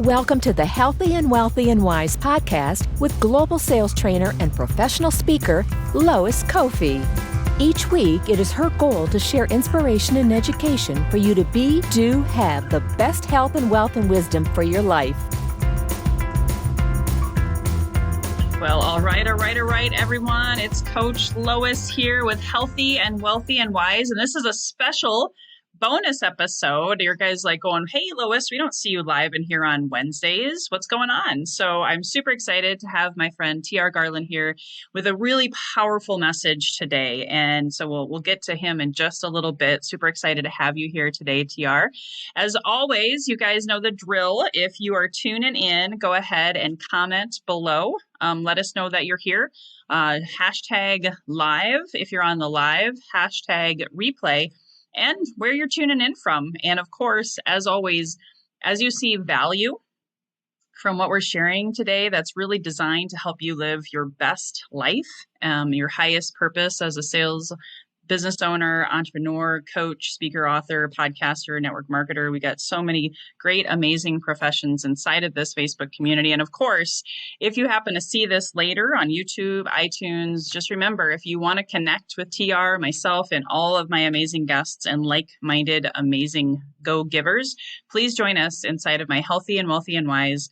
Welcome to the Healthy and Wealthy and Wise podcast with global sales trainer and professional speaker, Lois Kofi. Each week, it is her goal to share inspiration and education for you to be, do, have the best health and wealth and wisdom for your life. Well, all right, everyone. It's Coach Lois here with Healthy and Wealthy and Wise, and this is a special bonus episode. Your guys like going, hey, Lois, we don't see you live in here on Wednesdays. What's going on? So I'm super excited to have my friend TR Garland here with a really powerful message today. And so we'll get to him in just a little bit. Super excited to have you here today, TR. As always, you guys know the drill. If you are tuning in, go ahead and comment below. Let us know that you're here. Hashtag live if you're on the live, hashtag replay, and where you're tuning in from. And of course, as always, as you see value from what we're sharing today, that's really designed to help you live your best life, your highest purpose as a sales business owner, entrepreneur, coach, speaker, author, podcaster, network marketer. We got so many great, amazing professions inside of this Facebook community. And of course, if you happen to see this later on YouTube, iTunes, just remember, if you want to connect with TR, myself, and all of my amazing guests and like-minded, amazing go-givers, please join us inside of my Healthy and Wealthy and Wise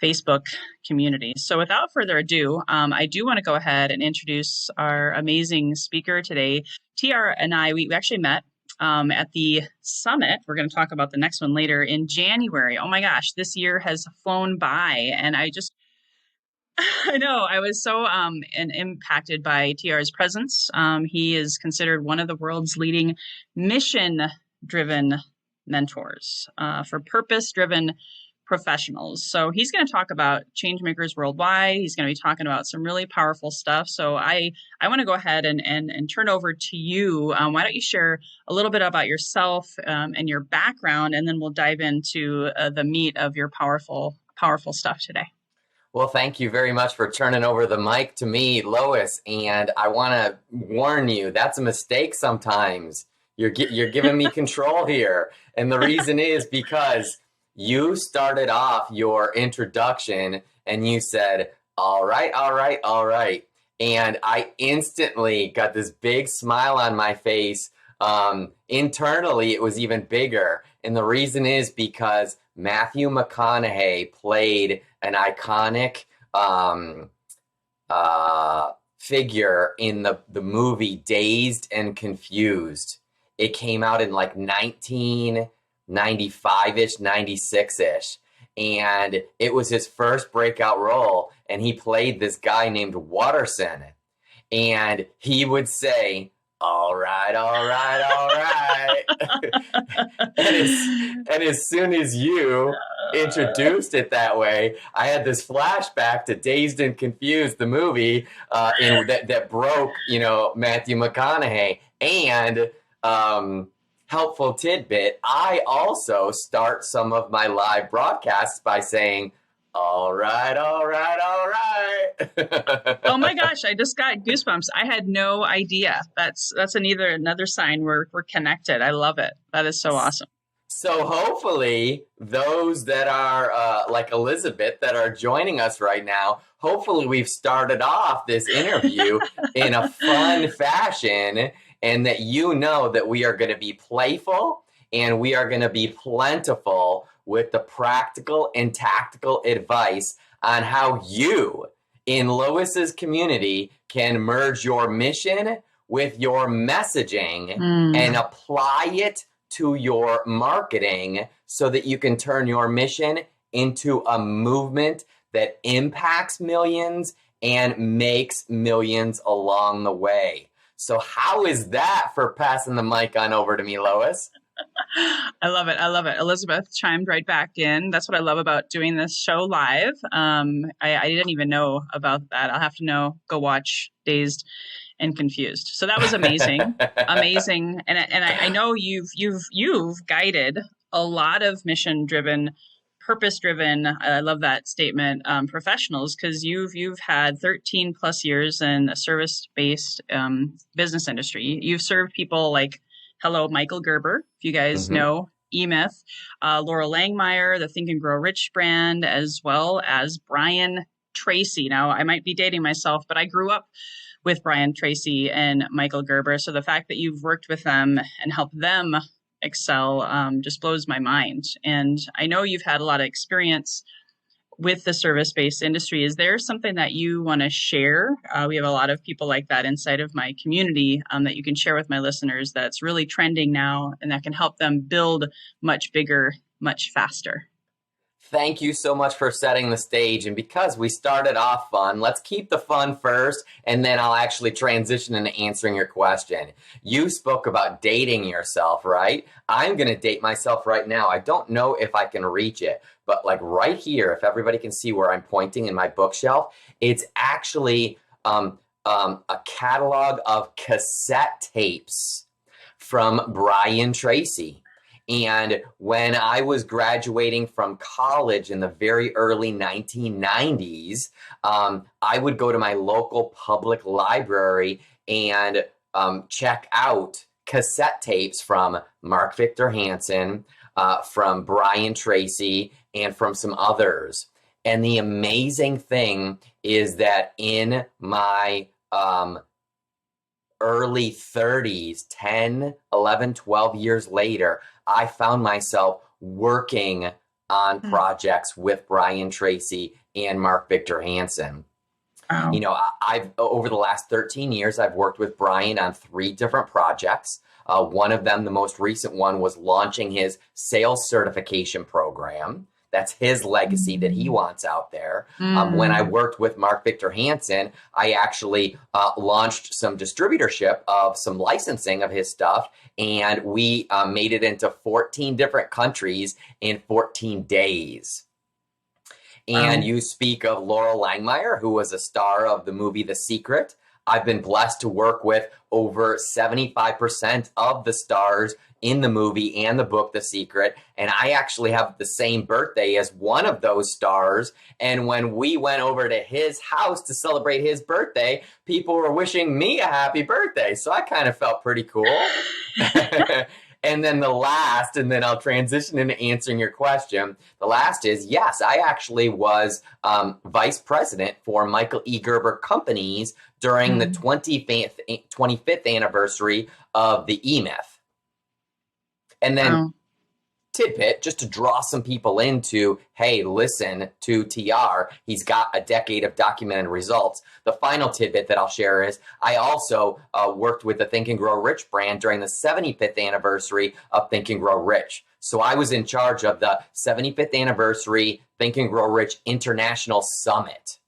Facebook community. So without further ado, I do want to go ahead and introduce our amazing speaker today. TR and I, we actually met at the summit. We're going to talk about the next one later in January. Oh my gosh, this year has flown by. And I know I was so impacted by TR's presence. He is considered one of the world's leading mission-driven mentors for purpose-driven professionals. So he's going to talk about change makers worldwide. He's going to be talking about some really powerful stuff. So I want to go ahead and turn over to you. Why don't you share a little bit about yourself and your background, and then we'll dive into the meat of your powerful stuff today. Well, thank you very much for turning over the mic to me, Lois. And I want to warn you, that's a mistake sometimes. You're giving me control here. And the reason is because you started off your introduction and you said, all right. And I instantly got this big smile on my face. Internally, it was even bigger. And the reason is because Matthew McConaughey played an iconic figure in the movie Dazed and Confused. It came out in like 1995-ish, 96-ish. And it was his first breakout role. And he played this guy named Watterson. And he would say, all right. and as soon as you introduced it that way, I had this flashback to Dazed and Confused, the movie that broke, Matthew McConaughey. And helpful tidbit, I also start some of my live broadcasts by saying, all right. Oh my gosh, I just got goosebumps. I had no idea. That's another sign we're connected. I love it. That is so awesome. So hopefully those that are like Elizabeth that are joining us right now, hopefully we've started off this interview in a fun fashion, and that you know that we are going to be playful and we are going to be plentiful with the practical and tactical advice on how you in Lois's community can merge your mission with your messaging and apply it to your marketing so that you can turn your mission into a movement that impacts millions and makes millions along the way. So how is that for passing the mic on over to me, Lois? I love it. Elizabeth chimed right back in. That's what I love about doing this show live. I didn't even know about that. I'll have to go watch Dazed and Confused. So that was amazing. Amazing. And I know you've guided a lot of mission-driven, purpose-driven, I love that statement, professionals, because you've had 13 plus years in a service-based business industry. You've served people like, hello, Michael Gerber, if you guys know eMyth, Laura Langmeyer, the Think and Grow Rich brand, as well as Brian Tracy. Now, I might be dating myself, but I grew up with Brian Tracy and Michael Gerber. So the fact that you've worked with them and helped them excel just blows my mind. And I know you've had a lot of experience with the service-based industry. Is there something that you want to share? We have a lot of people like that inside of my community that you can share with my listeners that's really trending now and that can help them build much bigger, much faster. Thank you so much for setting the stage. And because we started off fun, let's keep the fun first, and then I'll actually transition into answering your question. You spoke about dating yourself, right? I'm going to date myself right now. I don't know if I can reach it, but like right here, if everybody can see where I'm pointing in my bookshelf, it's actually a catalog of cassette tapes from Brian Tracy. And when I was graduating from college in the very early 1990s, I would go to my local public library and check out cassette tapes from Mark Victor Hansen, from Brian Tracy, and from some others. And the amazing thing is that in my early 30s, 10, 11, 12 years later, I found myself working on projects with Brian Tracy and Mark Victor Hansen. Wow. You know, I've over the last 13 years, I've worked with Brian on 3 different projects. One of them, the most recent one, was launching his sales certification program. That's his legacy that he wants out there. When I worked with Mark Victor Hansen, I actually launched some distributorship of some licensing of his stuff, and we made it into 14 different countries in 14 days. And you speak of Laura Langmeyer, who was a star of the movie The Secret. I've been blessed to work with over 75% of the stars in the movie and the book, The Secret. And I actually have the same birthday as one of those stars. And when we went over to his house to celebrate his birthday, people were wishing me a happy birthday. So I kind of felt pretty cool. And then the last, and then I'll transition into answering your question. The last is, yes, I actually was vice president for Michael E. Gerber Companies during the 25th anniversary of the eMyth. And then tidbit, just to draw some people into, hey, listen to TR. He's got a decade of documented results. The final tidbit that I'll share is I also worked with the Think and Grow Rich brand during the 75th anniversary of Think and Grow Rich. So I was in charge of the 75th anniversary Think and Grow Rich International Summit.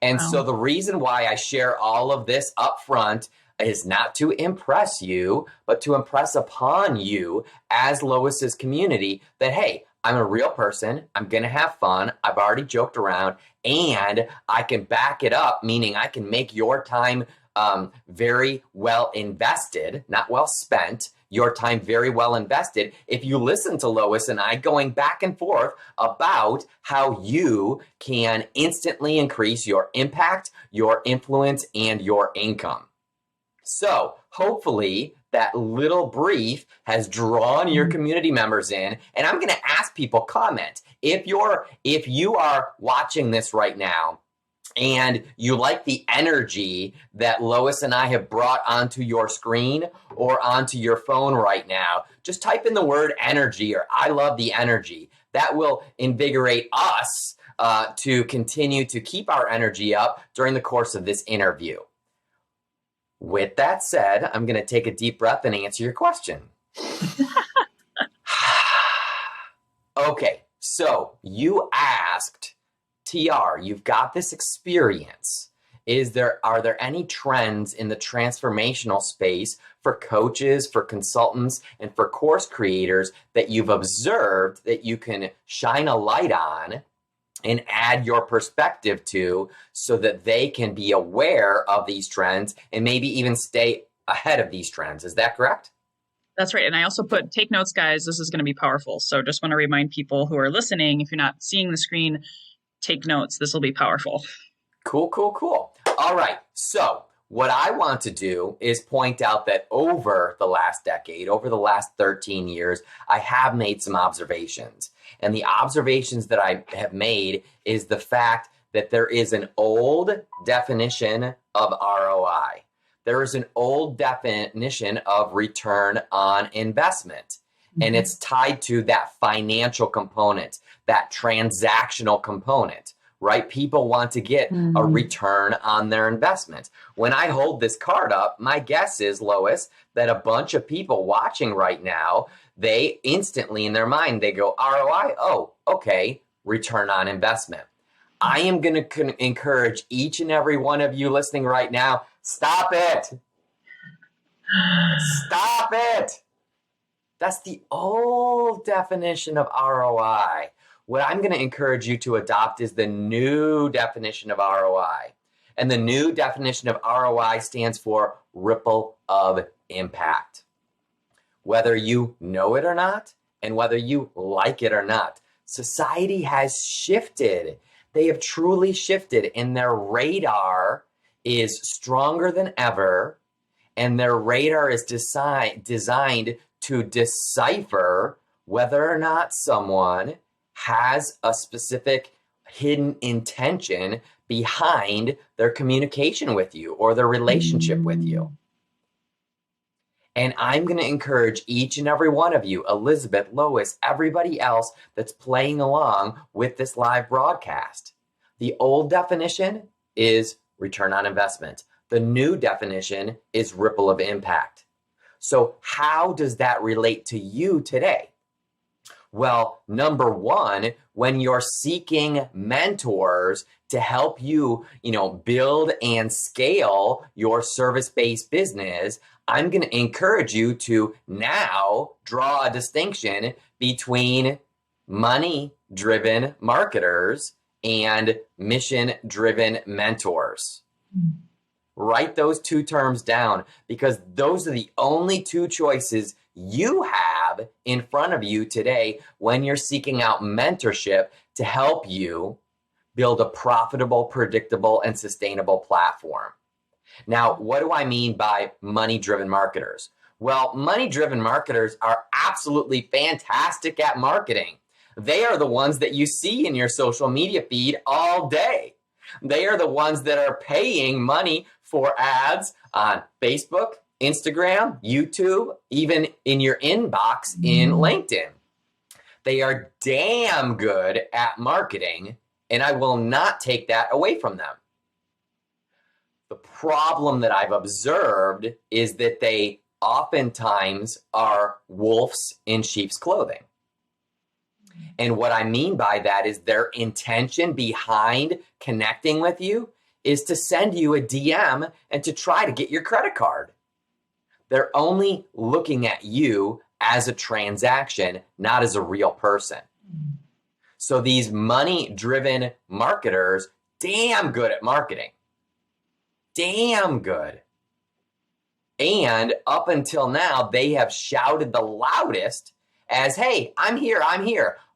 And so the reason why I share all of this up front is not to impress you, but to impress upon you as Lois's community that, hey, I'm a real person. I'm going to have fun. I've already joked around, and I can back it up, meaning I can make your time very well invested, not well spent, your time very well invested if you listen to Lois and I going back and forth about how you can instantly increase your impact, your influence, and your income. So hopefully that little brief has drawn your community members in, and I'm going to ask people comment. If you are watching this right now and you like the energy that Lois and I have brought onto your screen or onto your phone right now, just type in the word energy or I love the energy. That will invigorate us to continue to keep our energy up during the course of this interview. With that said, I'm going to take a deep breath and answer your question. Okay, so you asked, TR, you've got this experience. Are there any trends in the transformational space for coaches, for consultants, and for course creators that you've observed that you can shine a light on and add your perspective to so that they can be aware of these trends and maybe even stay ahead of these trends? Is that correct? That's right. And I also put, take notes, guys. This is going to be powerful. So just want to remind people who are listening, if you're not seeing the screen, take notes. This will be powerful. Cool. All right. So what I want to do is point out that over the last decade, over the last 13 years, I have made some observations. And the observations that I have made is the fact that there is an old definition of ROI. There is an old definition of return on investment. And it's tied to that financial component, that transactional component, right? People want to get a return on their investment. When I hold this card up, my guess is, Lois, that a bunch of people watching right now, they instantly in their mind, they go, ROI, oh, okay, return on investment. I am going to encourage each and every one of you listening right now, stop it. Stop it. That's the old definition of ROI. What I'm going to encourage you to adopt is the new definition of ROI. And the new definition of ROI stands for ripple of impact. Whether you know it or not, and whether you like it or not, society has shifted. They have truly shifted, and their radar is stronger than ever, and their radar is designed to decipher whether or not someone has a specific hidden intention behind their communication with you or their relationship with you. And I'm going to encourage each and every one of you, Elizabeth, Lois, everybody else that's playing along with this live broadcast. The old definition is return on investment. The new definition is ripple of impact. So how does that relate to you today? Well, number one, when you're seeking mentors to help you, build and scale your service-based business, I'm going to encourage you to now draw a distinction between money-driven marketers and mission-driven mentors. Write those two terms down, because those are the only two choices you have in front of you today when you're seeking out mentorship to help you build a profitable, predictable, and sustainable platform. Now, what do I mean by money-driven marketers? Well, money-driven marketers are absolutely fantastic at marketing. They are the ones that you see in your social media feed all day. They are the ones that are paying money for ads on Facebook, Instagram, YouTube, even in your inbox in LinkedIn. They are damn good at marketing, and I will not take that away from them. The problem that I've observed is that they oftentimes are wolves in sheep's clothing. And what I mean by that is their intention behind connecting with you is to send you a DM and to try to get your credit card. They're only looking at you as a transaction, not as a real person. So these money-driven marketers, damn good at marketing. Damn good. And up until now, they have shouted the loudest as, hey, I'm here.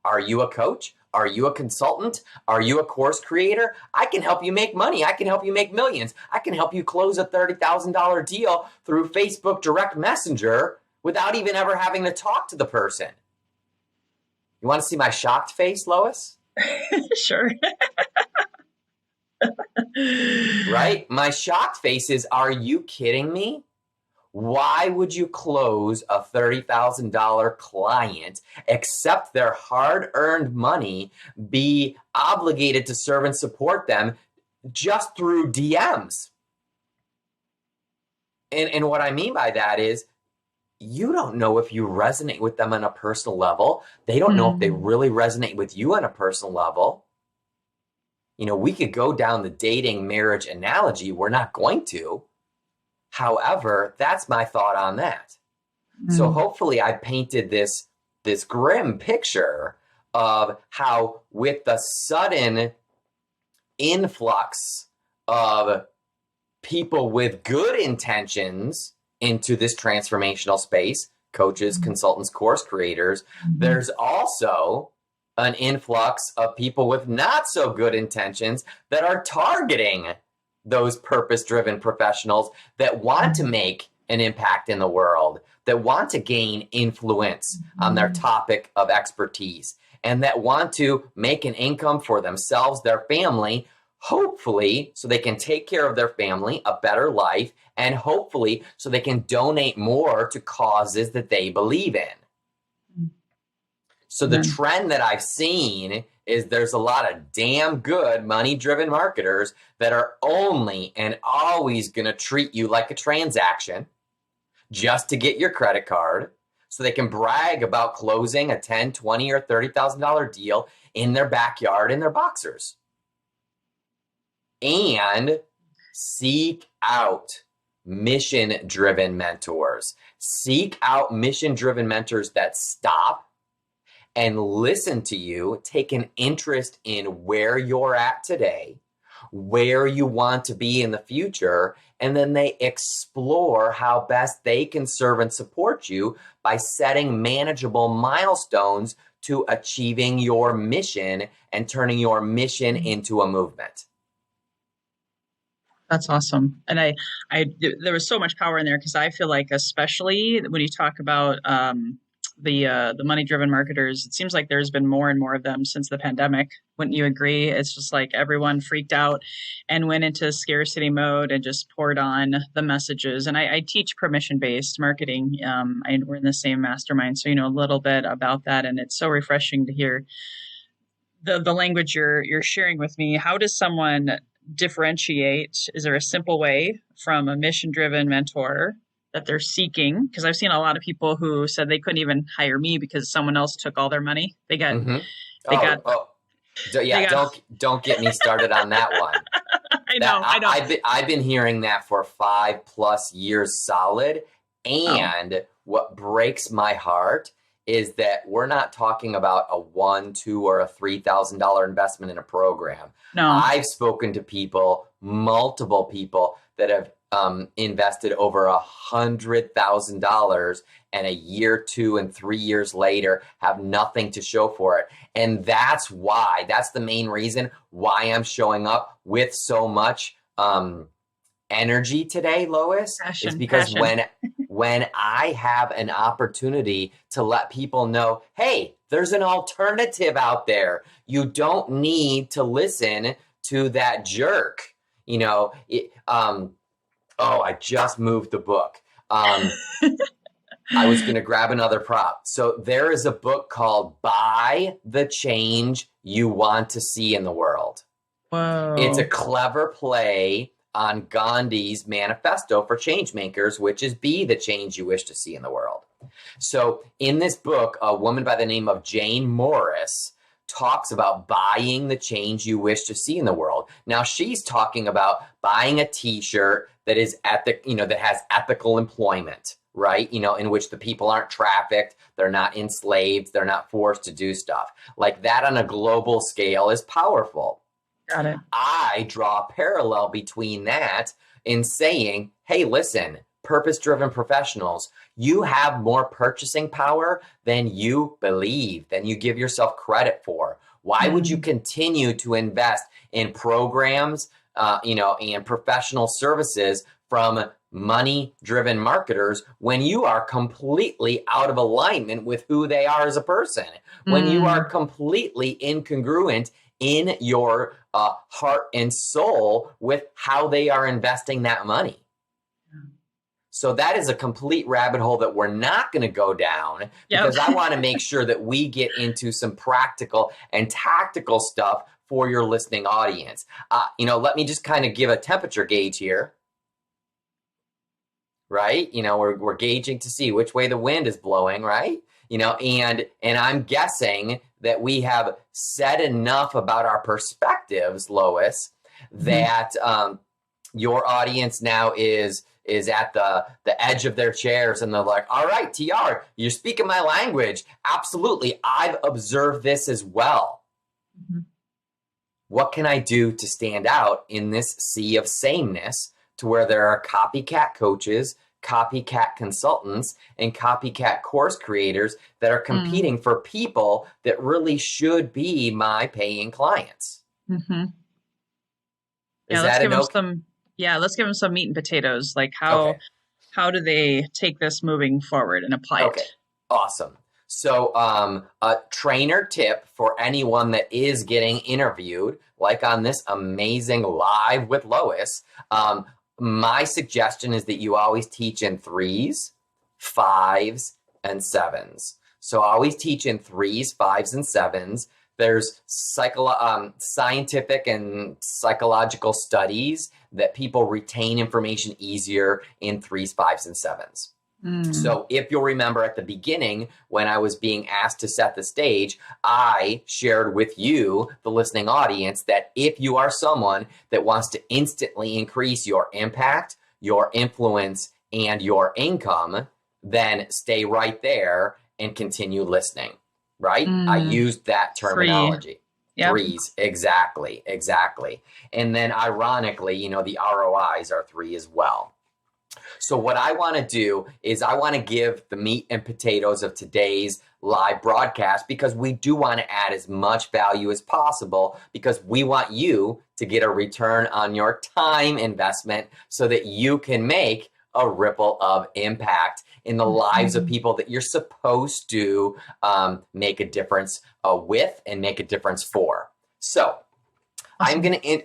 Are you a coach? Are you a consultant? Are you a course creator? I can help you make money. I can help you make millions. I can help you close a $30,000 deal through Facebook Direct Messenger without even ever having to talk to the person. You want to see my shocked face, Lois? Sure. Right? My shocked face is, are you kidding me? Why would you close a $30,000 client, accept their hard-earned money, be obligated to serve and support them just through DMs? And what I mean by that is, you don't know if you resonate with them on a personal level. They don't know if they really resonate with you on a personal level. We could go down the dating marriage analogy. We're not going to. However, that's my thought on that. So hopefully I painted this grim picture of how, with the sudden influx of people with good intentions into this transformational space, coaches, consultants, course creators, there's also an influx of people with not so good intentions that are targeting those purpose-driven professionals that want to make an impact in the world, that want to gain influence on their topic of expertise, and that want to make an income for themselves, their family, hopefully so they can take care of their family, a better life, and hopefully so they can donate more to causes that they believe in. So the trend that I've seen is there's a lot of damn good money-driven marketers that are only and always going to treat you like a transaction just to get your credit card so they can brag about closing a $10, $20, or $30,000 deal in their backyard in their boxers. And seek out mission-driven mentors. Seek out mission-driven mentors that stop and listen to you, take an interest in where you're at today, where you want to be in the future, and then they explore how best they can serve and support you by setting manageable milestones to achieving your mission and turning your mission into a movement. That's awesome. And there was so much power in there because I feel like, especially when you talk about the money-driven marketers, it seems like there's been more and more of them since the pandemic. Wouldn't you agree? It's just like everyone freaked out and went into scarcity mode and just poured on the messages. And I teach permission-based marketing. We're in the same mastermind, so you know a little bit about that. And it's so refreshing to hear the language you're sharing with me. How does someone differentiate? Is there a simple way from a mission-driven mentor that they're seeking? Because I've seen a lot of people who said they couldn't even hire me because someone else took all their money. Don't get me started on that one. I know. I've been hearing that for 5+ years solid. And what breaks my heart is that we're not talking about a $1,000, $2,000, or a $3,000 investment in a program. No. I've spoken to people, multiple people that have invested over $100,000 and a year, 2, and 3 years later have nothing to show for it. And that's the main reason why I'm showing up with so much energy today, Lois, is because when I have an opportunity to let people know, hey, there's an alternative out there. You don't need to listen to that jerk. I just moved the book. I was going to grab another prop. So there is a book called Buy the Change You Want to See in the World. Whoa. It's a clever play on Gandhi's manifesto for change makers, which is be the change you wish to see in the world. So in this book, a woman by the name of Jane Morris talks about buying the change you wish to see in the world. Now she's talking about buying a t-shirt that is that has ethical employment, right? In which the people aren't trafficked, they're not enslaved, they're not forced to do stuff. Like that on a global scale is powerful. Got it. I draw a parallel between that in saying, hey, listen, purpose-driven professionals, you have more purchasing power than you believe, than you give yourself credit for. Why would you continue to invest in programs, and professional services from money-driven marketers when you are completely out of alignment with who they are as a person, when you are completely incongruent in your heart and soul with how they are investing that money? So that is a complete rabbit hole that we're not going to go down because I want to make sure that we get into some practical and tactical stuff for your listening audience. Let me just kind of give a temperature gauge here, right? We're gauging to see which way the wind is blowing, right? And I'm guessing that we have said enough about our perspectives, Lois, that your audience now is at the edge of their chairs and they're like, all right, TR, you're speaking my language. Absolutely. I've observed this as well. What can I do to stand out in this sea of sameness to where there are copycat coaches, copycat consultants, and copycat course creators that are competing for people that really should be my paying clients? Yeah, let's give them some Yeah, let's give them some meat and potatoes. Like how do they take this moving forward and apply Okay, it? awesome. So, a trainer tip for anyone that is getting interviewed, like on this amazing live with Lois, my suggestion is that you always teach in 3s, 5s, and 7s. So always teach in 3s, 5s, and 7s. There's scientific and psychological studies that people retain information easier in 3s, 5s, and 7s. So if you'll remember at the beginning, when I was being asked to set the stage, I shared with you, the listening audience, that if you are someone that wants to instantly increase your impact, your influence, and your income, then stay right there and continue listening, right? I used that terminology. Yep. 3s, exactly. And then ironically, the ROIs are 3 as well. So what I want to do is I want to give the meat and potatoes of today's live broadcast, because we do want to add as much value as possible, because we want you to get a return on your time investment so that you can make a ripple of impact in the lives of people that you're supposed to make a difference with and make a difference for. So awesome.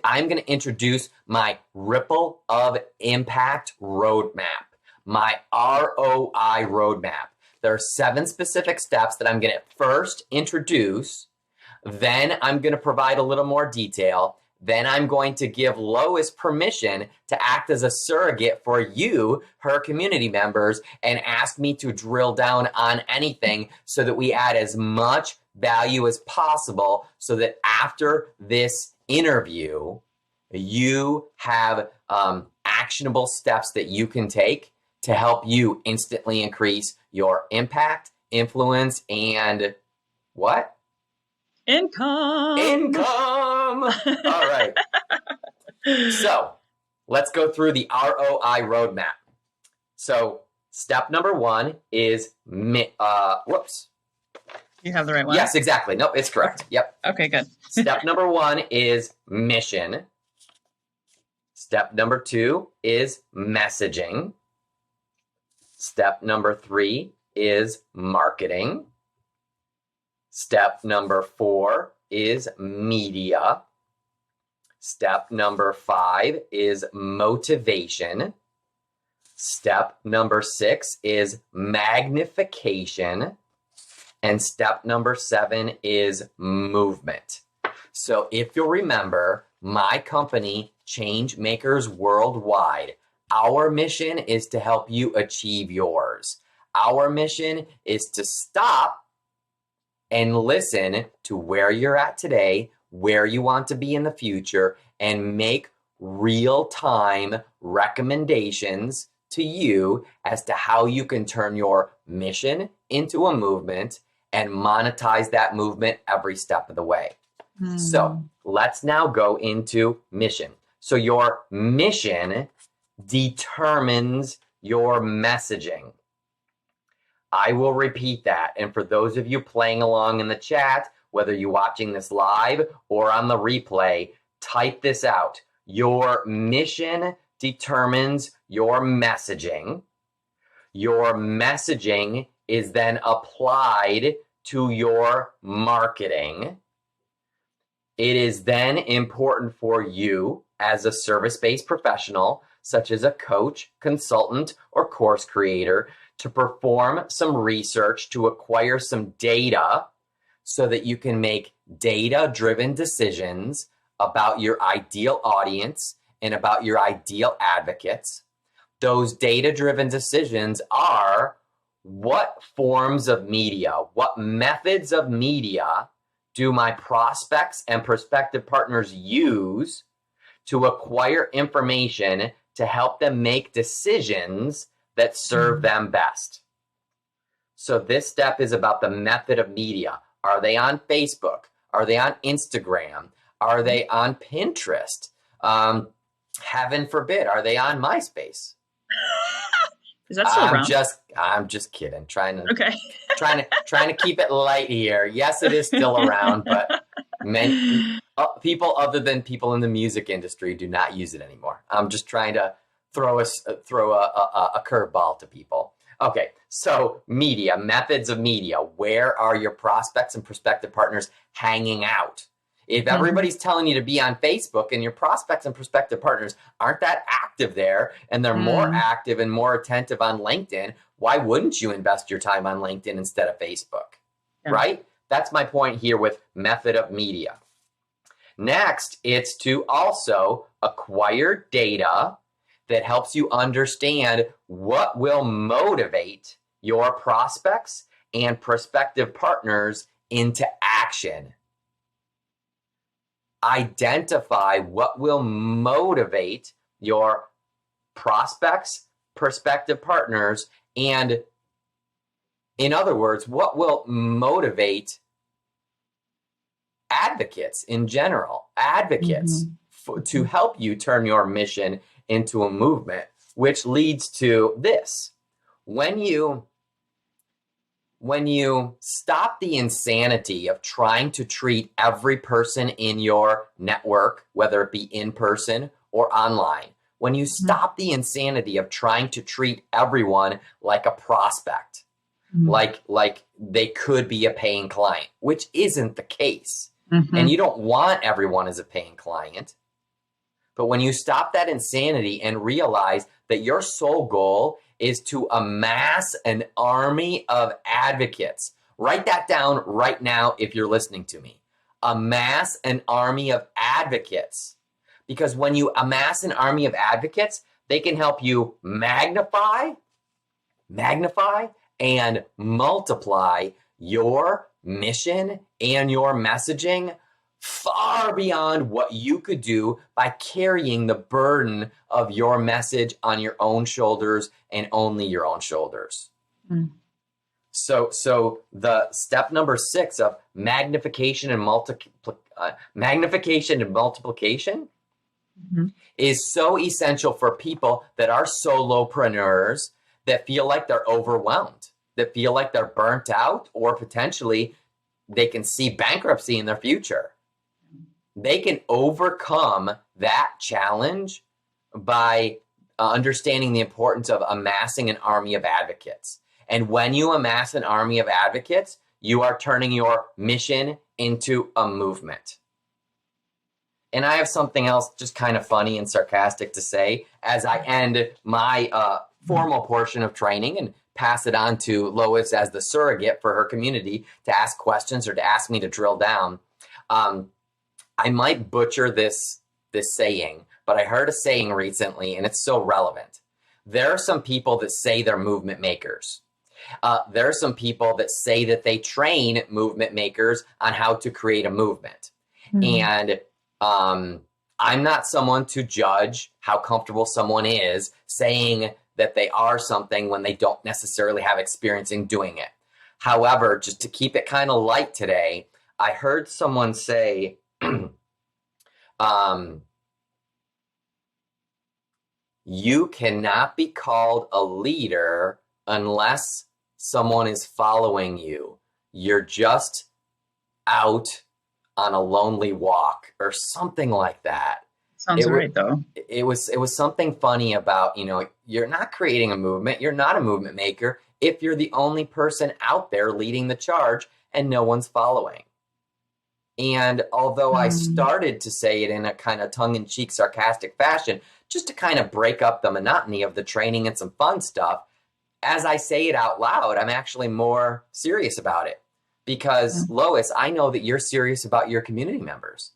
I'm gonna introduce my Ripple of Impact roadmap, my ROI roadmap. There are 7 specific steps that I'm gonna first introduce. Then I'm gonna provide a little more detail. Then I'm going to give Lois permission to act as a surrogate for you, her community members, and ask me to drill down on anything so that we add as much value as possible, so that after this interview, you have actionable steps that you can take to help you instantly increase your impact, influence, and what? Income. All right. So let's go through the ROI roadmap. So step number 1 is, whoops. You have the right one? Yes, exactly. Nope, it's correct. Yep. Okay, good. Step number 1 is mission. Step number 2 is messaging. Step number 3 is marketing. Step number 4 is media. Step number 5 is motivation. Step number 6 is magnification. And step number 7 is movement. So if you'll remember, my company, Change Makers Worldwide, our mission is to help you achieve yours. Our mission is to stop and listen to where you're at today, where you want to be in the future, and make real-time recommendations to you as to how you can turn your mission into a movement and monetize that movement every step of the way. So let's now go into mission. So your mission determines your messaging. I will repeat that. And for those of you playing along in the chat, whether you're watching this live or on the replay, type this out. Your mission determines your messaging. Your messaging is then applied to your marketing. It is then important for you as a service-based professional, such as a coach, consultant, or course creator, to perform some research to acquire some data so that you can make data-driven decisions about your ideal audience and about your ideal advocates. Those data-driven decisions are: what forms of media, what methods of media do my prospects and prospective partners use to acquire information to help them make decisions that serve them best? So this step is about the method of media. Are they on Facebook? Are they on Instagram? Are they on Pinterest? Heaven forbid, are they on MySpace? Is that still around? I'm just kidding. Trying Okay. to keep it light here. Yes, it is still around, but People other than people in the music industry do not use it anymore. I'm just trying to throw a curveball to people. Okay, so media, methods of media. Where are your prospects and prospective partners hanging out? If everybody's telling you to be on Facebook and your prospects and prospective partners aren't that active there and they're more active and more attentive on LinkedIn, why wouldn't you invest your time on LinkedIn instead of Facebook? Yeah. Right? That's my point here with method of media. Next, it's to also acquire data that helps you understand what will motivate your prospects and prospective partners into action. Identify what will motivate your prospects, prospective partners, and in other words, what will motivate advocates in general, to help you turn your mission into a movement, which leads to this. When you stop the insanity of trying to treat every person in your network, whether it be in person or online, when you stop the insanity of trying to treat everyone like a prospect, like they could be a paying client, which isn't the case. And you don't want everyone as a paying client. But when you stop that insanity and realize that your sole goal is to amass an army of advocates. Write that down right now if you're listening to me. Amass an army of advocates. Because when you amass an army of advocates, they can help you magnify, and multiply your mission and your messaging far beyond what you could do by carrying the burden of your message on your own shoulders and only your own shoulders. So the step number 6 of magnification and multiplication is so essential for people that are solopreneurs that feel like they're overwhelmed, that feel like they're burnt out, or potentially they can see bankruptcy in their future. They can overcome that challenge by understanding the importance of amassing an army of advocates. And when you amass an army of advocates, you are turning your mission into a movement. And I have something else just kind of funny and sarcastic to say as I end my formal portion of training and pass it on to Lois as the surrogate for her community to ask questions or to ask me to drill down. I might butcher this saying, but I heard a saying recently and it's so relevant. There are some people that say they're movement makers. There are some people that say that they train movement makers on how to create a movement. And I'm not someone to judge how comfortable someone is saying that they are something when they don't necessarily have experience in doing it. However, just to keep it kind of light today, I heard someone say, you cannot be called a leader unless someone is following you. You're just out on a lonely walk or something like that. Sounds right, though. It was something funny about, you're not creating a movement. You're not a movement maker if you're the only person out there leading the charge and no one's following. And although I started to say it in a kind of tongue-in-cheek, sarcastic fashion, just to kind of break up the monotony of the training and some fun stuff, as I say it out loud, I'm actually more serious about it. Because, Lois, I know that you're serious about your community members.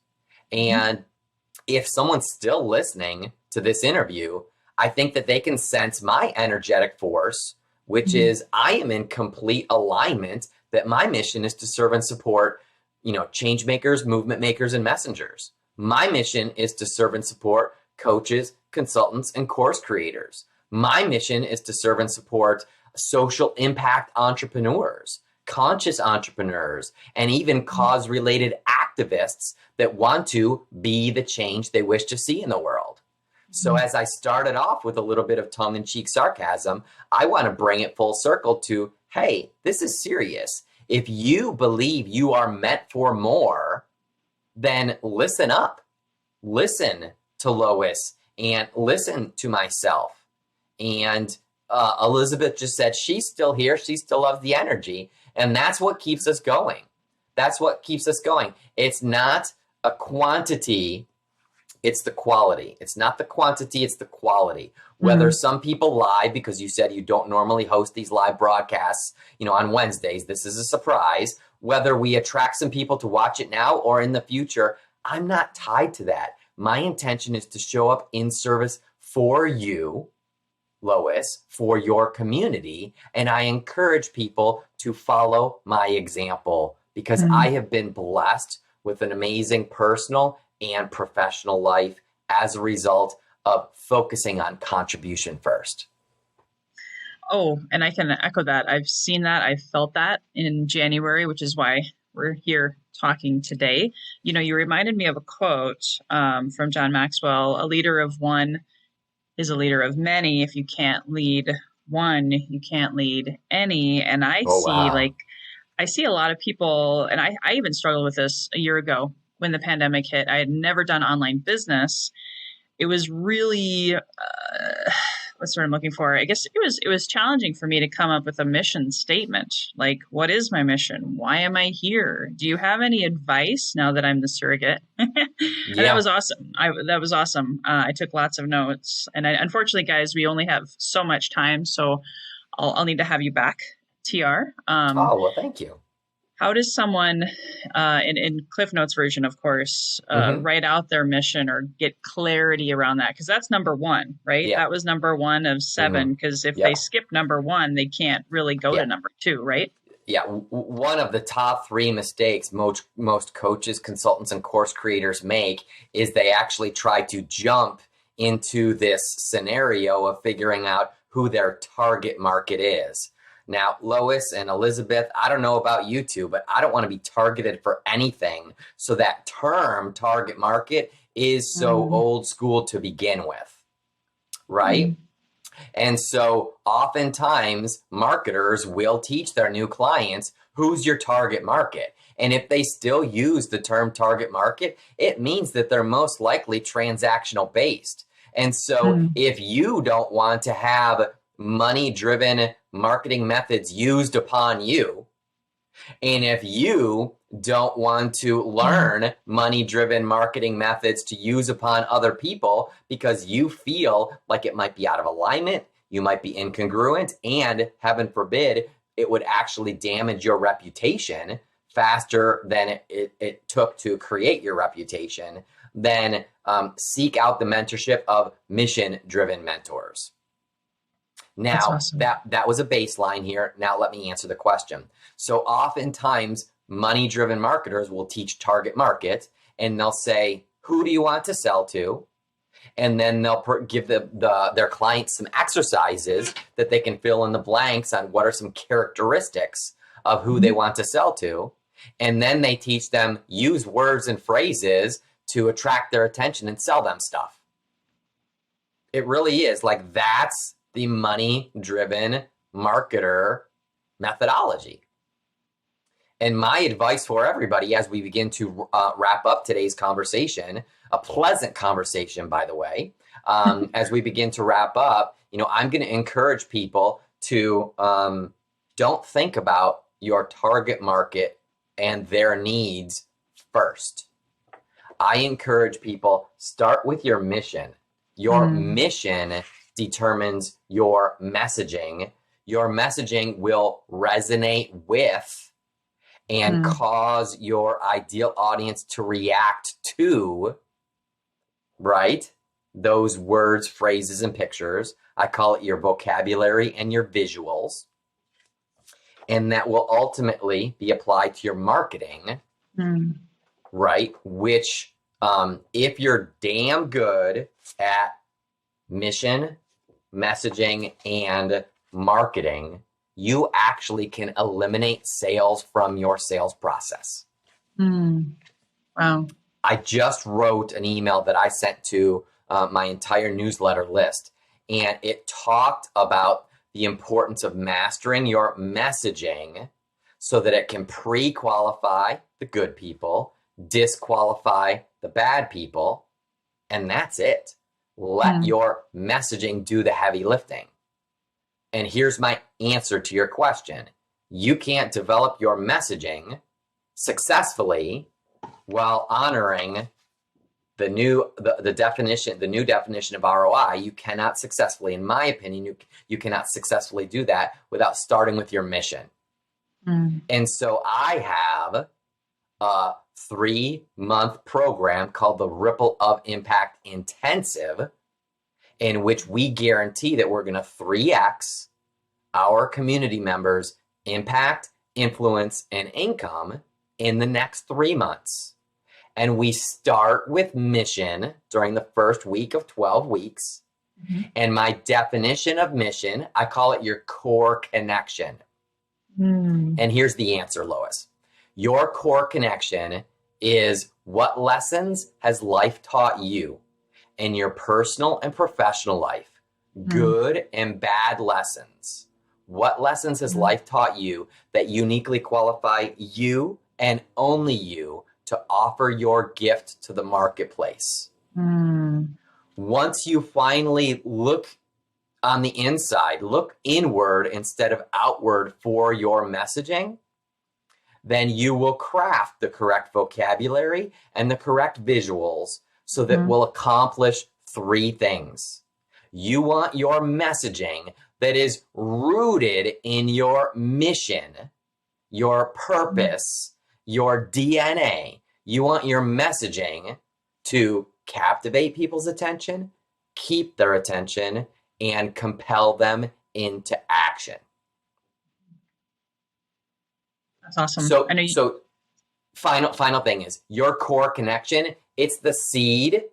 And if someone's still listening to this interview, I think that they can sense my energetic force, which is I am in complete alignment that my mission is to serve and support change makers, movement makers, and messengers. My mission is to serve and support coaches, consultants, and course creators. My mission is to serve and support social impact entrepreneurs, conscious entrepreneurs, and even cause-related activists that want to be the change they wish to see in the world. So as I started off with a little bit of tongue-in-cheek sarcasm, I want to bring it full circle to, hey, this is serious. If you believe you are meant for more, then listen up. Listen to Lois and listen to myself. And Elizabeth just said she's still here. She still loves the energy. And that's what keeps us going. That's what keeps us going. It's not a quantity, it's the quality. It's not the quantity, it's the quality. Whether some people lie because you said you don't normally host these live broadcasts, on Wednesdays, this is a surprise. Whether we attract some people to watch it now or in the future, I'm not tied to that. My intention is to show up in service for you, Lois, for your community. And I encourage people to follow my example because I have been blessed with an amazing personal and professional life as a result of focusing on contribution first. Oh, and I can echo that. I've seen that. I felt that in January, which is why we're here talking today. You reminded me of a quote from John Maxwell: a leader of one is a leader of many. If you can't lead one, you can't lead any. And I I see a lot of people, and I even struggled with this a year ago when the pandemic hit. I had never done online business. It was really, what's what I'm looking for? I guess it was challenging for me to come up with a mission statement. Like, what is my mission? Why am I here? Do you have any advice now that I'm the surrogate? And that was awesome. That was awesome. I took lots of notes, and unfortunately, guys, we only have so much time, so I'll need to have you back, TR. Well, thank you. How does someone, in Cliff Notes version, of course, write out their mission or get clarity around that? Because that's number one, right? Yeah. That was number one of 7. Because if they skip number 1, they can't really go to number 2, right? Yeah. One of the top 3 mistakes most coaches, consultants, and course creators make is they actually try to jump into this scenario of figuring out who their target market is. Now, Lois and Elizabeth, I don't know about you two, but I don't want to be targeted for anything. So that term, target market, is so old school to begin with, right? And so oftentimes marketers will teach their new clients, who's your target market? And if they still use the term target market, it means that they're most likely transactional based. And so if you don't want to have money-driven marketing methods used upon you, and if you don't want to learn money-driven marketing methods to use upon other people because you feel like it might be out of alignment, you might be incongruent, and heaven forbid, it would actually damage your reputation faster than it took to create your reputation, then seek out the mentorship of mission-driven mentors. Now, awesome. that was a baseline here. Now let me answer the question. So oftentimes, money-driven marketers will teach target market, and they'll say, who do you want to sell to? And then they'll give their clients some exercises that they can fill in the blanks on what are some characteristics of who they want to sell to. And then they teach them use words and phrases to attract their attention and sell them stuff. It really is like that's the money-driven marketer methodology. And my advice for everybody as we begin to wrap up today's conversation, a pleasant conversation, by the way, as we begin to wrap up, I'm going to encourage people to don't think about your target market and their needs first. I encourage people, start with your mission. Your mission determines your messaging. Your messaging will resonate with and cause your ideal audience to react to, right? Those words, phrases, and pictures. I call it your vocabulary and your visuals. And that will ultimately be applied to your marketing, right? Which, if you're damn good at mission, messaging, and marketing, you actually can eliminate sales from your sales process. Wow. I just wrote an email that I sent to my entire newsletter list, and it talked about the importance of mastering your messaging so that it can pre-qualify the good people, disqualify the bad people, and that's it. Let your messaging do the heavy lifting. And here's my answer to your question. You can't develop your messaging successfully while honoring the new definition of ROI. You cannot successfully, in my opinion, you cannot successfully do that without starting with your mission. And so I have a 3-month program called the Ripple of Impact Intensive, in which we guarantee that we're going to 3x our community members' impact, influence, and income in the next 3 months. And we start with mission during the first week of 12 weeks. And my definition of mission, I call it your core connection. And here's the answer, Lois. Your core connection is what lessons has life taught you in your personal and professional life, good and bad lessons. What lessons has life taught you that uniquely qualify you and only you to offer your gift to the marketplace? Once you finally look on the inside, look inward instead of outward for your messaging, then you will craft the correct vocabulary and the correct visuals so that will accomplish 3 things. You want your messaging that is rooted in your mission, your purpose, your DNA. You want your messaging to captivate people's attention, keep their attention, and compel them into action. That's awesome. So final thing is your core connection. It's the seed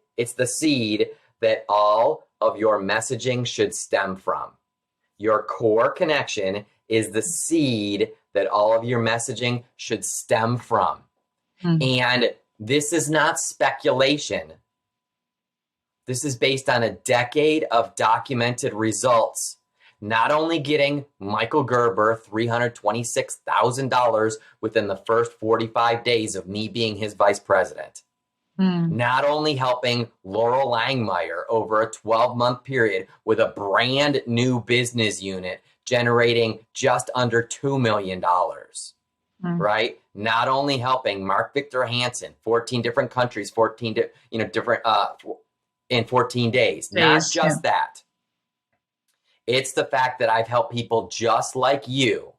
that all of your messaging should stem from. Your core connection is the seed that all of your messaging should stem from. And this is not speculation. This is based on a decade of documented results. Not only getting Michael Gerber $326,000 within the first 45 days of me being his vice president. Not only helping Laurel Langmeyer over a 12-month period with a brand new business unit generating just under $2 million, right? Not only helping Mark Victor Hansen, 14 different countries, in 14 days. Not just that. It's the fact that I've helped people just like you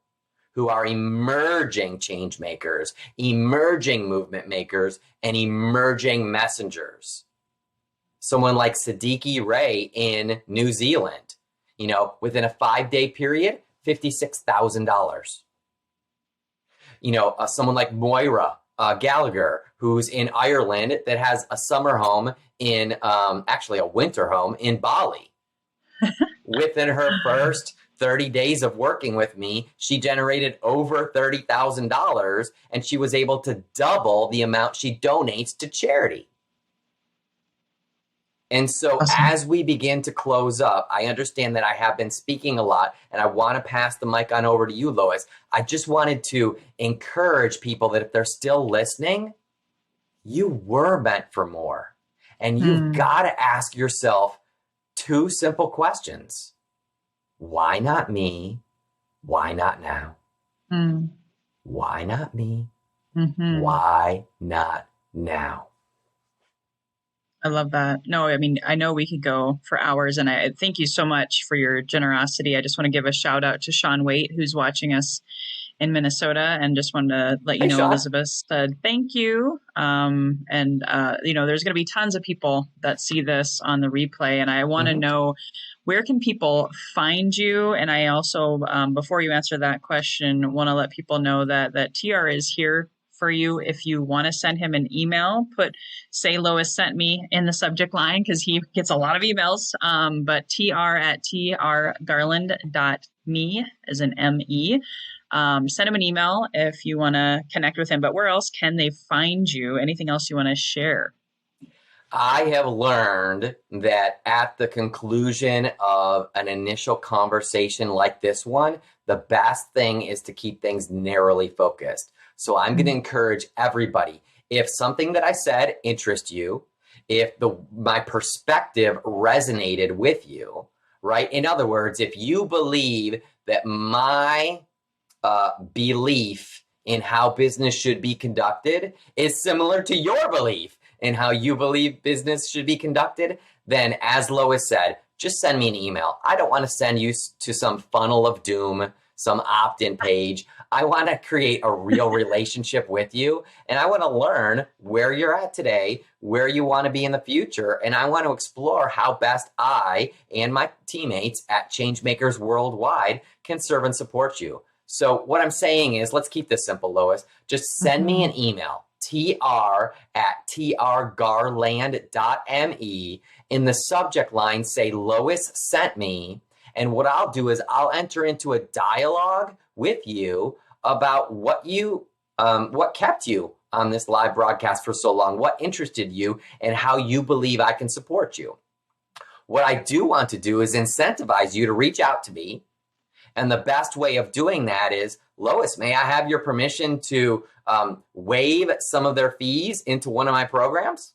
who are emerging change makers, emerging movement makers, and emerging messengers. Someone like Siddiqui Ray in New Zealand, within a 5-day period, $56,000. Someone like Moira Gallagher, who's in Ireland that has a summer home in, actually a winter home in Bali. Within her first 30 days of working with me, she generated over $30,000 and she was able to double the amount she donates to charity. And so as we begin to close up, I understand that I have been speaking a lot and I want to pass the mic on over to you, Lois. I just wanted to encourage people that if they're still listening, you were meant for more. And you've got to ask yourself 2 simple questions. Why not me? Why not now? Why not me? Why not now? I love that. No, I mean, I know we could go for hours, and I thank you so much for your generosity. I just want to give a shout out to Sean Waite, who's watching us in Minnesota, and just wanted to let you know, Sean. Elizabeth said thank you. There's going to be tons of people that see this on the replay, and I want to know, where can people find you? And I also, before you answer that question, want to let people know that TR is here for you. If you want to send him an email, say Lois sent me in the subject line, because he gets a lot of emails, but tr@trgarland.me as an M-E. Send him an email if you want to connect with him. But where else can they find you? Anything else you want to share? I have learned that at the conclusion of an initial conversation like this one, the best thing is to keep things narrowly focused. So I'm going to encourage everybody, If something that I said interests you, if my perspective resonated with you, right? In other words, if you believe that my belief in how business should be conducted is similar to your belief in how you believe business should be conducted, then as Lois said, just send me an email. I don't want to send you to some funnel of doom, some opt-in page. I want to create a real relationship with you, and I want to learn where you're at today, where you want to be in the future, and I want to explore how best I and my teammates at Changemakers Worldwide can serve and support you. So what I'm saying is, let's keep this simple, Lois. Just send me an email, tr@trgarland.me. In the subject line, say Lois sent me. And what I'll do is I'll enter into a dialogue with you about what kept you on this live broadcast for so long, what interested you, and how you believe I can support you. What I do want to do is incentivize you to reach out to me. And the best way of doing that is, Lois, may I have your permission to waive some of their fees into one of my programs?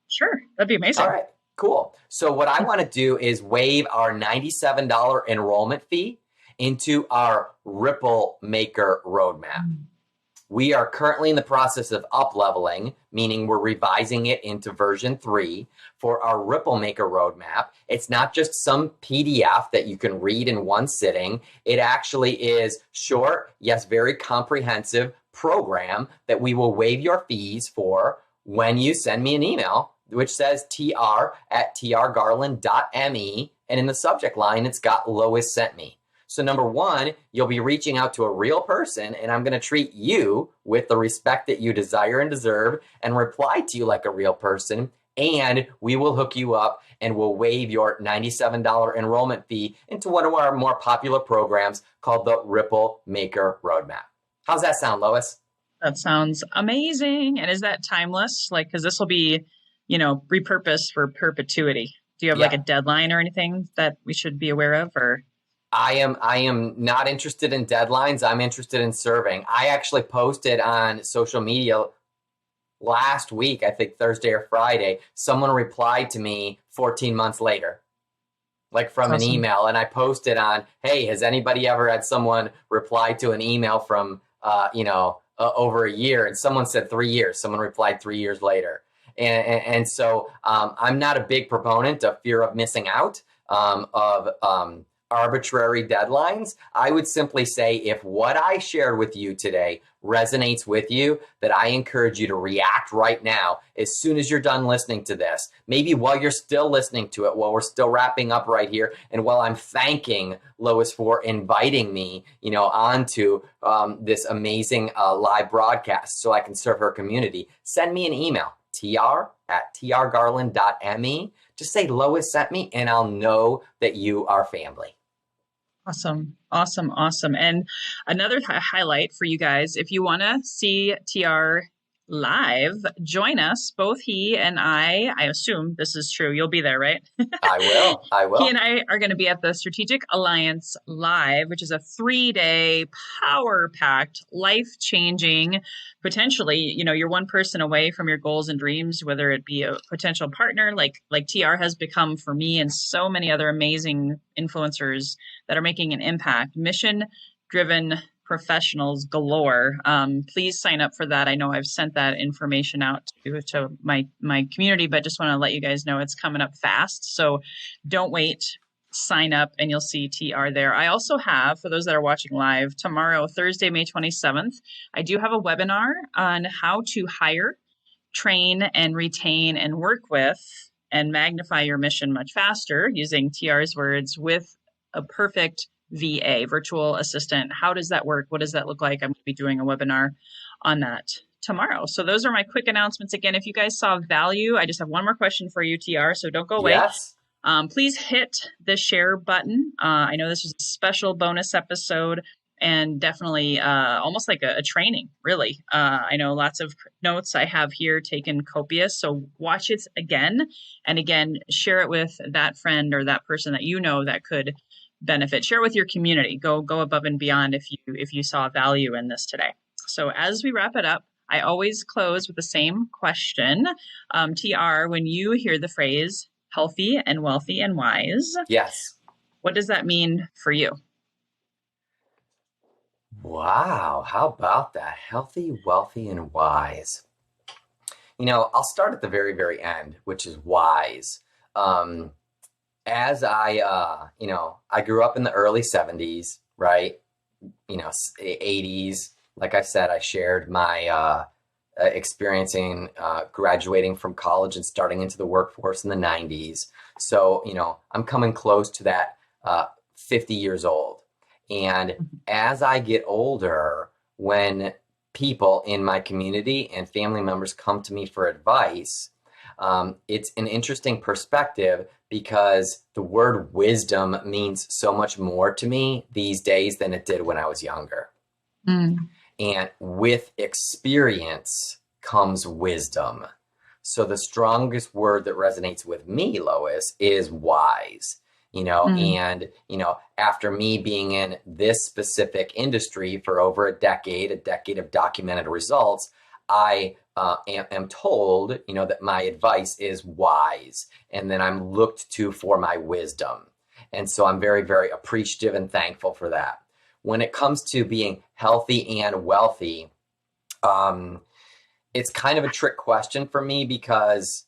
Sure, that'd be amazing. All right, cool. So what I want to do is waive our $97 enrollment fee into our Ripple Maker roadmap. We are currently in the process of up-leveling, meaning we're revising it into version 3 for our Ripple Maker roadmap. It's not just some PDF that you can read in one sitting. It actually is short, yes, very comprehensive program that we will waive your fees for when you send me an email, which says tr@trgarland.me. And in the subject line, it's got Lois sent me. So number one, you'll be reaching out to a real person, and I'm going to treat you with the respect that you desire and deserve and reply to you like a real person. And we will hook you up and we'll waive your $97 enrollment fee into one of our more popular programs called the Ripple Maker Roadmap. How's that sound, Lois? That sounds amazing. And is that timeless? Like, because this will be, repurposed for perpetuity. Do you have like a deadline or anything that we should be aware of, or? I am not interested in deadlines. I'm interested in serving. I actually posted on social media last week, I think Thursday or Friday, someone replied to me 14 months later, like from an email. And I posted on, hey, has anybody ever had someone reply to an email from, over a year? And someone said 3 years. Someone replied 3 years later. And so I'm not a big proponent of fear of missing out, of arbitrary deadlines. I would simply say, if what I shared with you today resonates with you, that I encourage you to react right now as soon as you're done listening to this. Maybe while you're still listening to it, while we're still wrapping up right here, and while I'm thanking Lois for inviting me, onto this amazing live broadcast so I can serve her community. Send me an email, tr@trgarland.me. Just say Lois sent me, and I'll know that you are family. Awesome. And another highlight for you guys, if you want to see TR live, join us. Both he and I assume this is true. You'll be there, right? I will. He and I are going to be at the Strategic Alliance Live, which is a 3-day power-packed, life-changing, potentially, you're one person away from your goals and dreams, whether it be a potential partner like TR has become for me and so many other amazing influencers that are making an impact, mission-driven professionals galore. Please sign up for that. I know I've sent that information out to my community, but just want to let you guys know it's coming up fast. So don't wait. Sign up and you'll see TR there. I also have, for those that are watching live, tomorrow, Thursday, May 27th, I do have a webinar on how to hire, train, and retain and work with and magnify your mission much faster using TR's words with a perfect VA, virtual assistant. How does that work? What does that look like? I'm going to be doing a webinar on that tomorrow. So those are my quick announcements. Again, if you guys saw value, I just have one more question for you, TR, so don't go away. Yes. Please hit the share button. I know this is a special bonus episode and definitely almost like a training, really. I know lots of notes I have here taken copious, so watch it again. And again, share it with that friend or that person that you know that could benefit. Share with your community. Go above and beyond if you saw value in this today. So as we wrap it up, I always close with the same question. TR, when you hear the phrase healthy and wealthy and wise, Yes. what does that mean for you? Wow. How about that? Healthy, wealthy, and wise. I'll start at the very, very end, which is wise. As I grew up in the early 70s, right? 80s. Like I said, I shared my experiencing graduating from college and starting into the workforce in the 90s. So, I'm coming close to that 50 years old. And as I get older, when people in my community and family members come to me for advice, it's an interesting perspective because the word wisdom means so much more to me these days than it did when I was younger. And with experience comes wisdom. So the strongest word that resonates with me, Lois, is wise. And after me being in this specific industry for over a decade of documented results, I am told, that my advice is wise, and then I'm looked to for my wisdom. And so I'm very, very appreciative and thankful for that. When it comes to being healthy and wealthy, it's kind of a trick question for me because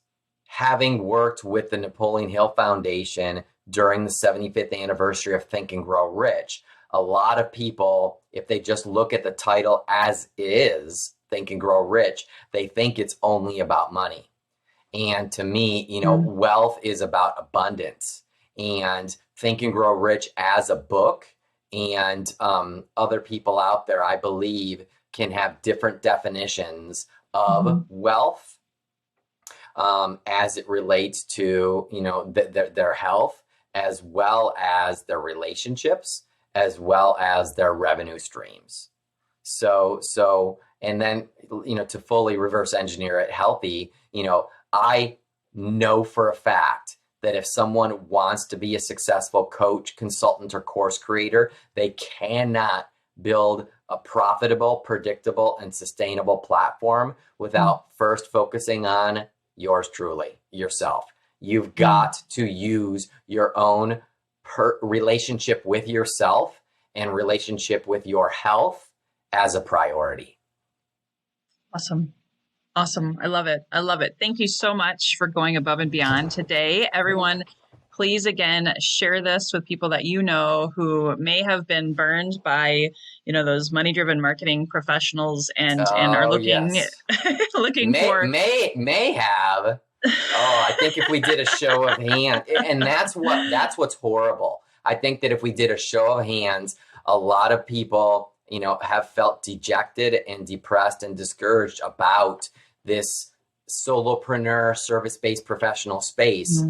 having worked with the Napoleon Hill Foundation during the 75th anniversary of Think and Grow Rich, a lot of people, if they just look at the title as is, Think and Grow Rich, they think it's only about money. And to me, wealth is about abundance. And Think and Grow Rich as a book and other people out there, I believe, can have different definitions of wealth as it relates to, their health, as well as their relationships, as well as their revenue streams. So, and then, to fully reverse engineer it healthy, I know for a fact that if someone wants to be a successful coach, consultant, or course creator, they cannot build a profitable, predictable, and sustainable platform without first focusing on yours truly, yourself. You've got to use your own relationship with yourself and relationship with your health as a priority. Awesome. I love it. Thank you so much for going above and beyond today. Everyone, please again, share this with people that you know who may have been burned by, those money-driven marketing professionals and are looking, looking for may have. I think if we did a show of hands, and that's what's horrible. I think that if we did a show of hands, a lot of people, have felt dejected and depressed and discouraged about this solopreneur service-based professional space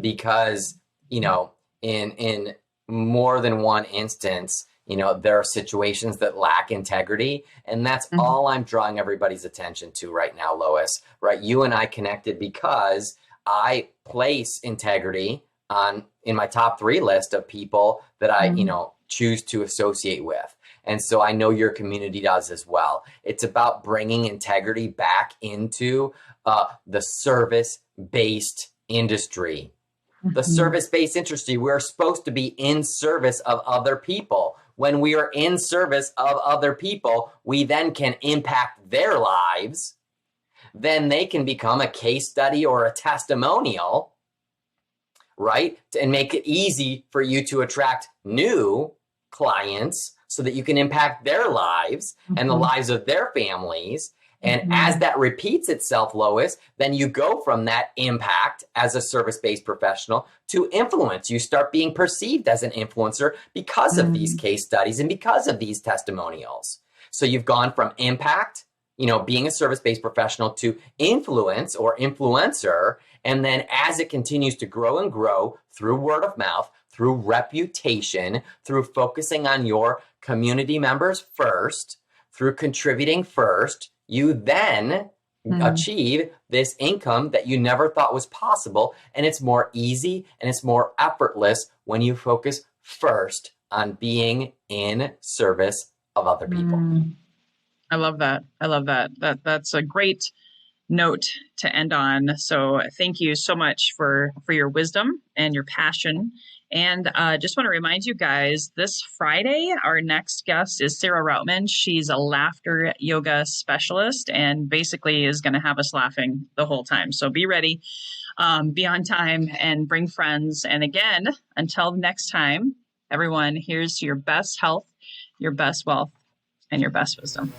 because, in more than one instance, there are situations that lack integrity. And that's all I'm drawing everybody's attention to right now, Lois, right? You and I connected because I place integrity in my top 3 list of people that I, choose to associate with. And so I know your community does as well. It's about bringing integrity back into the service-based industry. The service-based industry, we're supposed to be in service of other people. When we are in service of other people, we then can impact their lives. Then they can become a case study or a testimonial, right? And make it easy for you to attract new clients so that you can impact their lives and the lives of their families. And as that repeats itself, Lois, then you go from that impact as a service-based professional to influence. You start being perceived as an influencer because of these case studies and because of these testimonials. So you've gone from impact, being a service-based professional, to influence or influencer. And then as it continues to grow and grow through word of mouth, through reputation, through focusing on your community members first, through contributing first, you then achieve this income that you never thought was possible. And it's more easy and it's more effortless when you focus first on being in service of other people. I love that. I love that. That's a great note to end on. So thank you so much for your wisdom and your passion. And just want to remind you guys, this Friday, our next guest is Sarah Routman. She's a laughter yoga specialist and basically is going to have us laughing the whole time. So be ready, be on time, and bring friends. And again, until next time, everyone, here's to your best health, your best wealth, and your best wisdom.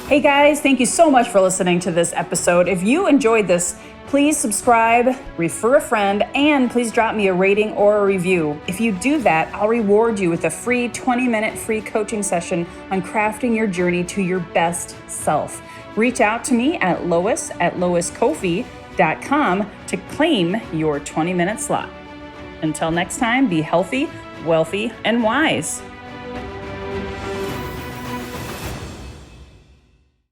Hey guys, thank you so much for listening to this episode. If you enjoyed this, please subscribe, refer a friend, and please drop me a rating or a review. If you do that, I'll reward you with a free 20-minute free coaching session on crafting your journey to your best self. Reach out to me at lois@loiscoffee.com to claim your 20-minute slot. Until next time, be healthy, wealthy, and wise.